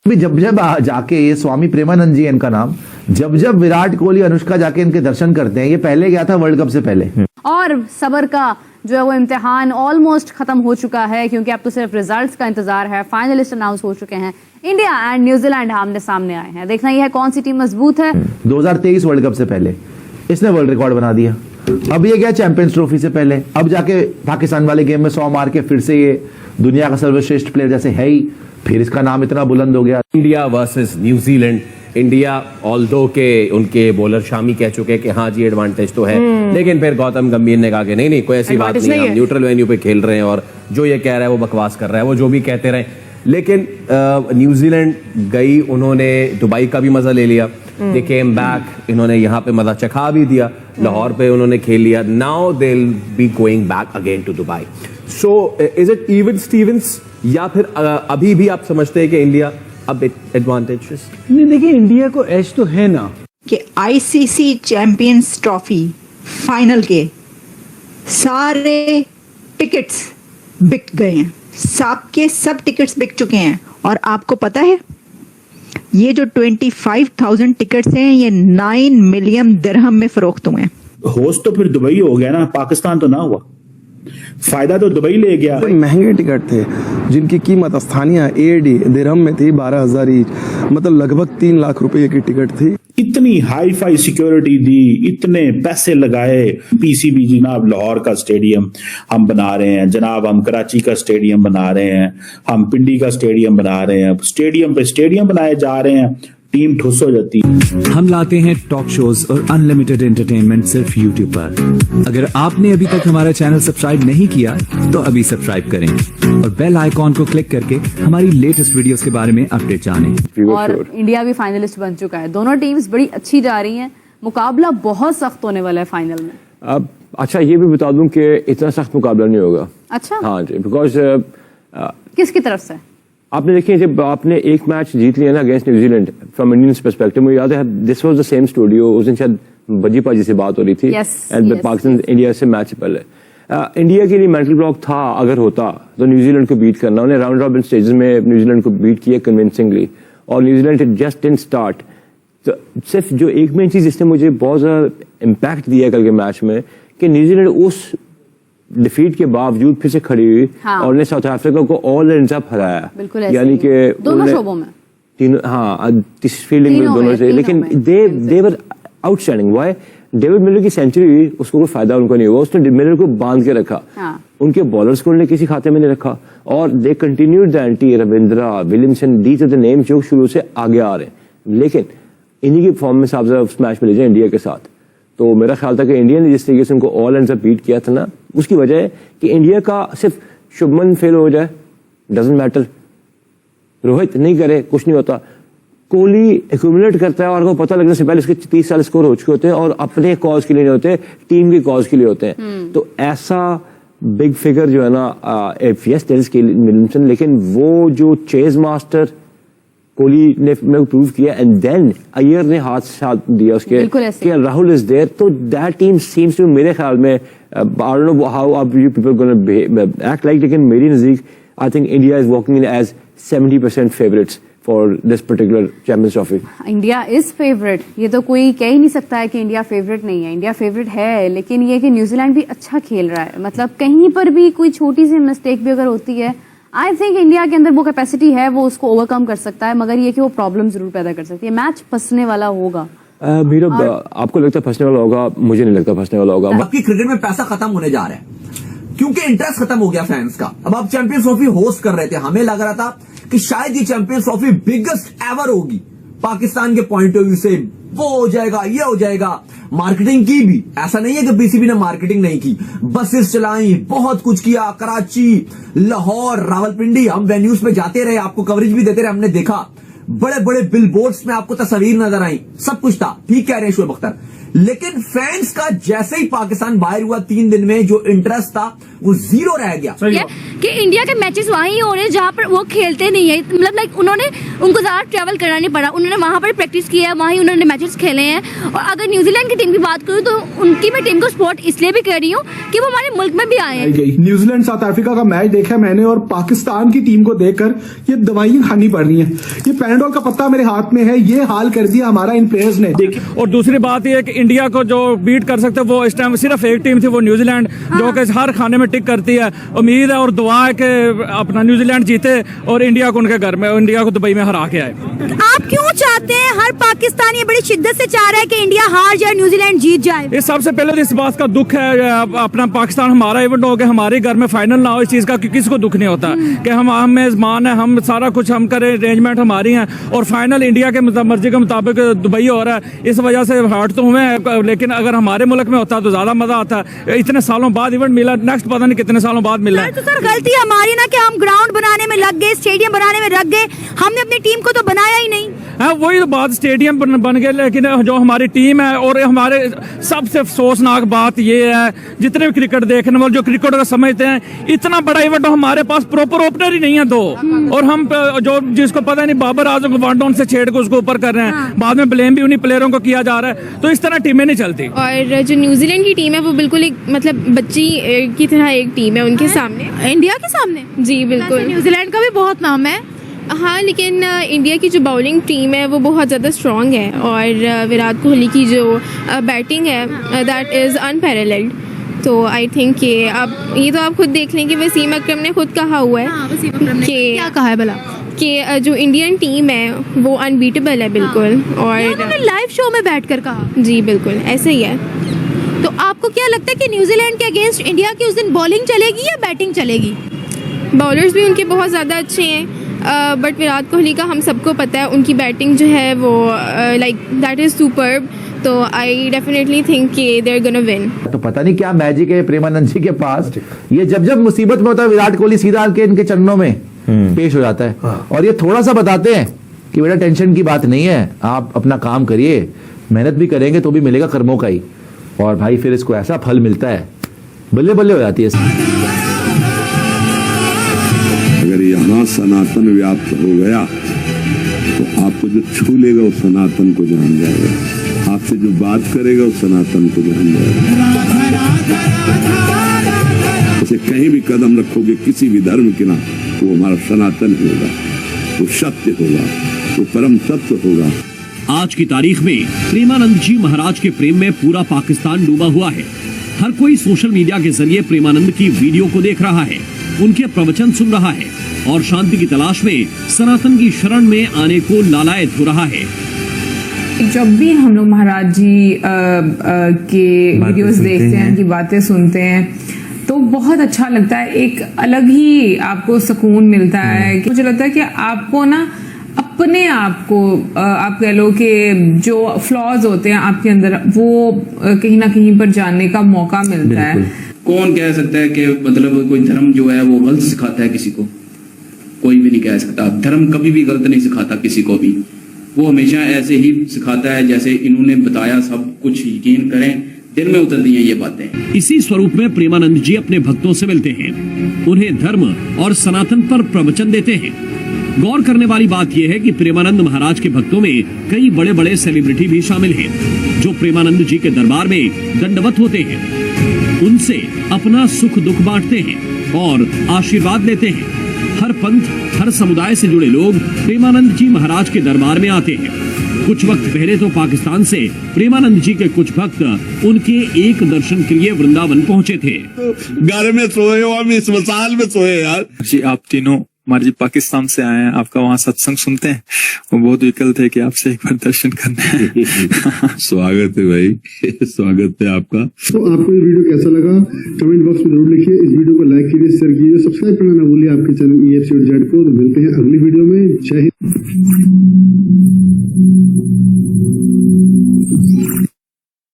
जब जब जाके ये स्वामी प्रेमानंद जी इनका नाम, जब जब विराट कोहली अनुष्का जाके इनके दर्शन करते हैं, ये पहले गया था वर्ल्ड कप से पहले। और सबर का जो है वो इम्तिहान ऑलमोस्ट खत्म हो चुका है, क्योंकि अब तो सिर्फ रिजल्ट्स का इंतजार है। फाइनलिस्ट अनाउंस हो चुके हैं, इंडिया एंड न्यूजीलैंड आमने सामने आए हैं। देखना यह है कौन सी टीम मजबूत है। 2023 वर्ल्ड कप से पहले इसने वर्ल्ड रिकॉर्ड बना दिया। अब ये गया चैंपियंस ट्रॉफी से पहले, अब जाके पाकिस्तान वाले गेम में 100 मार के फिर से ये दुनिया का सर्वश्रेष्ठ प्लेयर जैसे है ही, फिर इसका नाम इतना बुलंद हो गया। India versus New Zealand. India although के उनके बॉलर शामी कह चुके कि हाँ जी एडवांटेज तो है, लेकिन फिर गौतम गंभीर ने कहा कि नहीं कोई ऐसी बात नहीं है, हम न्यूट्रल वेन्यू पे खेल रहे हैं और जो ये कह रहा है वो बकवास कर रहा है, वो जो भी कहते रहे। लेकिन न्यूजीलैंड गई, उन्होंने दुबई का भी मजा ले लिया, दे केम बैक, इन्होंने यहाँ पे मजा चखा भी दिया, लाहौर पे उन्होंने खेल लिया। Now they will be going back again to Dubai. So is it even stevens, या फिर अभी भी आप समझते हैं कि इंडिया अब एडवांटेज? नहीं, देखिए इंडिया को एज तो है ना कि आईसीसी चैंपियंस ट्रॉफी फाइनल के सारे टिकट्स बिक गए हैं, सब के सब टिकट्स बिक चुके हैं। और आपको पता है ये जो 25,000 टिकट्स हैं ये 9 मिलियन दिरहम में फरोख्त हुए हैं। होस्ट तो फिर दुबई हो गया ना, पाकिस्तान तो ना हुआ। फायदा तो दुबई ले गया। महंगे टिकट थे जिनकी कीमत स्थानीय एडी दिरहम में थी 12,000 ईच, मतलब लगभग 3 लाख रुपए की टिकट थी। इतनी हाई फाई सिक्योरिटी दी, इतने पैसे लगाए। पीसीबी जनाब लाहौर का स्टेडियम हम बना रहे हैं, जनाब हम कराची का स्टेडियम बना रहे हैं, हम पिंडी का स्टेडियम बना रहे हैं, स्टेडियम पे स्टेडियम बनाए जा रहे हैं, टीम ठुस हो जाती है। हम लाते हैं टॉक शोज और अनलिमिटेड एंटरटेनमेंट सिर्फ यूट्यूब पर। अगर आपने अभी तक हमारा चैनल सब्सक्राइब नहीं किया तो अभी सब्सक्राइब करें और बेल आइकॉन को क्लिक करके हमारी लेटेस्ट वीडियोस के बारे में अपडेट जानें। और इंडिया भी फाइनलिस्ट बन चुका है। दोनों टीम्स बड़ी अच्छी जा रही हैं, मुकाबला बहुत सख्त होने वाला है फाइनल में। अब अच्छा ये भी बता दूं कि इतना सख्त मुकाबला नहीं होगा। अच्छा, हाँ जी, बिकॉज किसकी तरफ से? आपने देखिए जब आपने एक मैच जीत लिया ना against New Zealand, from Indian perspective, मुझे याद है this was the same studio, उस दिन शायद बजी पाजी से बात हो रही थी एंड पाकिस्तान इंडिया से मैच पहले। इंडिया के लिए मेंटल ब्लॉक था, अगर होता तो न्यूजीलैंड को बीट करना। उन्हें राउंड रॉबिन स्टेजेस में न्यूजीलैंड को बीट किया कन्विंसिंगली, और न्यूजीलैंड जस्ट डिडंट स्टार्ट। तो सिर्फ जो एक मेन चीज जिसने मुझे बहुत ज्यादा इम्पैक्ट दिया कल के मैच में, कि न्यूजीलैंड उस डिफीट के बावजूद फिर से खड़ी हुई और उन्हें साउथ अफ्रीका को ऑल एंड अप हराया। यानी कि दोनों शोबों में तीनों, हाँ फील्डिंग में दोनों से, लेकिन दे वर आउटस्टैंडिंग। व्हाई? डेविड मिलर की सेंचुरी हुई, उसको कोई फायदा उनको नहीं हुआ, उसने मिलर को बांध के रखा। उनके बॉलर्स को उन्होंने किसी खाते में नहीं रखा, और they continued the anti. Ravindra, Williamson, these are the names जो शुरू से आगे आ रहे हैं। लेकिन इन्हीं की फॉर्म में आप उस मैच में ले जाए इंडिया के साथ, तो मेरा ख्याल था कि इंडिया ने जिस तरीके से उनको ऑल एंड बीट किया था ना, उसकी वजह है कि इंडिया का सिर्फ शुभमन फेल हो जाए डजंट मैटर, रोहित नहीं करे कुछ नहीं होता, कोहली एक्यूमुलेट करता है और आपको पता लगने से पहले उसके 30 साल स्कोर हो चुके होते हैं, और अपने कॉज के लिए नहीं होते, टीम की कॉज के लिए होते हैं। तो ऐसा बिग फिगर जो है ना, यस देयर इज विलियमसन, लेकिन वो जो चेज मास्टर कोहली ने प्रूव किया, एंड देन अय्यर ने हाथ साथ दिया उसके कि राहुल इज देयर, तो दैट टीम सीम्स टू, मेरे ख्याल में, I don't know how are you people gonna act like, लेकिन मेरी नजदीक I think India is walking in as 70% favourites for this particular champions trophy. India is favourite, ये तो कोई कह ही नहीं सकता है कि इंडिया फेवरेट नहीं है। इंडिया फेवरेट है, लेकिन ये कि न्यूजीलैंड भी अच्छा खेल रहा है, मतलब कहीं पर भी कोई छोटी सी मिस्टेक भी अगर होती है, आई थिंक इंडिया के अंदर वो कैपेसिटी है, वो उसको ओवरकम कर सकता है, मगर ये कि वो प्रॉब्लम जरूर पैदा कर सकती है। मैच फंसने वाला होगा। मेरा आपको लगता है फंसने वाला होगा? मुझे नहीं लगता फंसने वाला होगा। आपकी क्रिकेट में पैसा खत्म होने जा रहा है क्योंकि इंटरेस्ट खत्म हो गया फैंस का। अब आप चैंपियंस ट्रॉफी होस्ट कर रहे थे, हमें लग रहा था कि शायद ये चैंपियंस ट्रॉफी बिगेस्ट एवर होगी पाकिस्तान के पॉइंट ऑफ व्यू से, वो हो जाएगा, ये हो जाएगा। मार्केटिंग की भी, ऐसा नहीं है कि बीसीबी ने मार्केटिंग नहीं की, बसेस चलाई, बहुत कुछ किया, कराची, लाहौर, रावलपिंडी, हम वेन्यूज पे जाते रहे, आपको कवरेज भी देते रहे, हमने देखा बड़े बड़े बिलबोर्ड्स में आपको तस्वीर नजर आई, सब कुछ था। ठीक कह रहे हैं शुएब अख्तर, लेकिन फैंस का जैसे ही पाकिस्तान बाहर हुआ 3 दिन में जो इंटरेस्ट था वो जीरो रह गया। कि इंडिया के मैचेस वहीं हो रहे हैं जहां पर वो खेलते नहीं है, मतलब लाइक उन्होंने उनको ज्यादा ट्रैवल करना नहीं पड़ा, उन्होंने वहां पर प्रैक्टिस किया है, वहीं उन्होंने मैचेस खेले हैं। और अगर न्यूजीलैंड की टीम की बात करूं तो उनकी मैं टीम को सपोर्ट इसलिए भी कर रही हूँ कि वो हमारे मुल्क में भी आए हैं। न्यूजीलैंड साउथ अफ्रीका का मैच देखा मैंने, और पाकिस्तान की टीम को देखकर ये दवाइयां खानी पड़ रही हैं ये पैराडोल का पत्ता मेरे हाथ में है, ये हाल कर दिया हमारा इन प्लेयर्स ने। और दूसरी बात यह है कि इंडिया को जो बीट कर सकते वो इस टाइम सिर्फ एक टीम थी, वो न्यूजीलैंड, जो कि हर खाने में टिक करती है। उम्मीद है और दुआ है कि अपना न्यूजीलैंड जीते और इंडिया को उनके घर में, इंडिया को दुबई में हरा के आए। आप क्यों चाहते हैं, हर पाकिस्तानी बड़ी शिद्दत से चाह रहा है कि इंडिया हार जाए, न्यूजीलैंड जीत जाए? इस सबसे पहले तो इस बात का दुख है, अपना पाकिस्तान हमारा इवेंट हो गया, हमारे घर में फाइनल ना हो, इस चीज का किसी को दुख नहीं होता कि हम मेजबान है, हम सारा कुछ हम करें, अरेंजमेंट हमारी है और फाइनल इंडिया के मर्जी के मुताबिक दुबई हो रहा है। इस वजह से हर्ट तो हुए हैं, लेकिन अगर हमारे मुल्क में होता तो ज्यादा मजा आता है। इतने सालों बाद इवेंट मिला, नेक्स्ट पता नहीं कितने सालों बाद मिला है। तो सर गलती हमारी ना कि हम ग्राउंड बनाने में लग गए, स्टेडियम बनाने में लग गए, हमने अपनी टीम को तो बनाया ही नहीं। हाँ, वही तो बात, स्टेडियम बन गए, लेकिन जो हमारी टीम है और हमारे सबसे अफसोसनाक बात ये है, जितने भी क्रिकेट देखने वाले जो क्रिकेट को समझते हैं, इतना बड़ा इवेंट हमारे पास प्रॉपर ओपनर ही नहीं है दो, और हम जो जिसको पता नहीं बाबर आजम को 1 डाउन से छेड़ के उसको ऊपर कर रहे हैं, बाद में ब्लेम भी उन्हीं प्लेयरों को किया जा रहा है। तो इस तरह टीमें नहीं चलती। और जो न्यूजीलैंड की टीम है वो बिल्कुल एक मतलब बच्ची की तरह एक टीम है उनके सामने, इंडिया के सामने। जी बिल्कुल। न्यूजीलैंड का भी बहुत नाम है। हाँ, लेकिन इंडिया की जो बॉलिंग टीम है वो बहुत ज़्यादा स्ट्रॉन्ग है और विराट कोहली की जो बैटिंग है दैट इज़ अनपैरेलल्ड। तो आई थिंक कि अब ये तो आप खुद देख लें कि वसीम अकरम ने खुद कहा हुआ है कि क्या कहा है भला, कि जो इंडियन टीम है वो अनबीटेबल है बिल्कुल। और लाइव शो में बैठकर कहा। जी बिल्कुल ऐसे ही है। तो आपको क्या लगता है कि न्यूजीलैंड के अगेंस्ट इंडिया की उस दिन बॉलिंग चलेगी या बैटिंग चलेगी? बॉलर्स भी उनके बहुत ज़्यादा अच्छे हैं, बट विराट कोहली का हम सबको पता है उनकी बैटिंग जो है वो लाइक दैट इज़ सुपर्ब। तो आई डेफिनेटली थिंक कि दे आर गोना विन। तो पता नहीं क्या मैजिक है प्रेमानंद जी के पास, ये जब मुसीबत में होता है विराट कोहली सीधा आके इनके चरणों में पेश हो जाता है और ये थोड़ा सा बताते हैं कि बेटा टेंशन की बात नहीं है, आप अपना काम करिए, मेहनत भी करेंगे तो भी मिलेगा कर्मों का ही। और भाई फिर इसको ऐसा फल मिलता है, बल्ले बल्ले हो जाती है। अगर यहाँ सनातन व्याप्त हो गया तो आपको जो छू लेगा वो सनातन को जान जाएगा, आपसे जो बात करेगा वो सनातन को जान जाएगा। ऐसे कहीं भी कदम रखोगे किसी भी धर्म के ना, वो हमारा सनातन होगा, वो सत्य होगा, वो परम सत्य होगा। आज की तारीख में प्रेमानंद जी महाराज के प्रेम में पूरा पाकिस्तान डूबा हुआ है। हर कोई सोशल मीडिया के जरिए प्रेमानंद की वीडियो को देख रहा है, उनके प्रवचन सुन रहा है और शांति की तलाश में सनातन की शरण में आने को लालायत हो रहा है। जब भी हम लोग महाराज जी के वीडियोस देखते हैं, उनकी बातें सुनते हैं, तो बहुत अच्छा लगता है, एक अलग ही आपको सुकून मिलता है। कि मुझे लगता है कि आपको ना अपने आप को आप कह लो कि जो फ्लॉज होते हैं आपके अंदर, वो कहीं ना कहीं पर जानने का मौका मिलता है। कौन कह सकता है कि मतलब कोई धर्म जो है वो गलत सिखाता है किसी को? कोई भी नहीं कह सकता। धर्म कभी भी गलत नहीं सिखाता किसी को भी, वो हमेशा ऐसे ही सिखाता है जैसे इन्होंने बताया। सब कुछ यकीन करें, दिल में उतरती हैं ये बातें। इसी स्वरूप में प्रेमानंद जी अपने भक्तों से मिलते हैं, उन्हें धर्म और सनातन पर प्रवचन देते हैं। गौर करने वाली बात यह है कि प्रेमानंद महाराज के भक्तों में कई बड़े बड़े सेलिब्रिटी भी शामिल हैं, जो प्रेमानंद जी के दरबार में दंडवत होते हैं, उनसे अपना सुख दुख बांटते हैं और आशीर्वाद लेते हैं। हर पंथ, हर समुदाय से जुड़े लोग प्रेमानंद जी महाराज के दरबार में आते हैं। कुछ वक्त पहले तो पाकिस्तान से प्रेमानंद जी के कुछ भक्त उनके एक दर्शन के लिए वृंदावन पहुंचे थे। घर में सोए हो, हम इस मसाल में सोए यार। जी आप तीनों हमारे जी पाकिस्तान से आए हैं, आपका वहाँ सत्संग सुनते हैं, वो बहुत विकल थे कि आपसे एक बार दर्शन करना है। स्वागत है भाई, स्वागत है आपका। तो आपको ये वीडियो कैसा लगा कमेंट बॉक्स में जरूर लिखिए। इस वीडियो को लाइक कीजिए, शेयर कीजिए, सब्सक्राइब करना ना भूलिए आपके चैनल EFC को। तो मिलते हैं अगली वीडियो में। जय हिंद।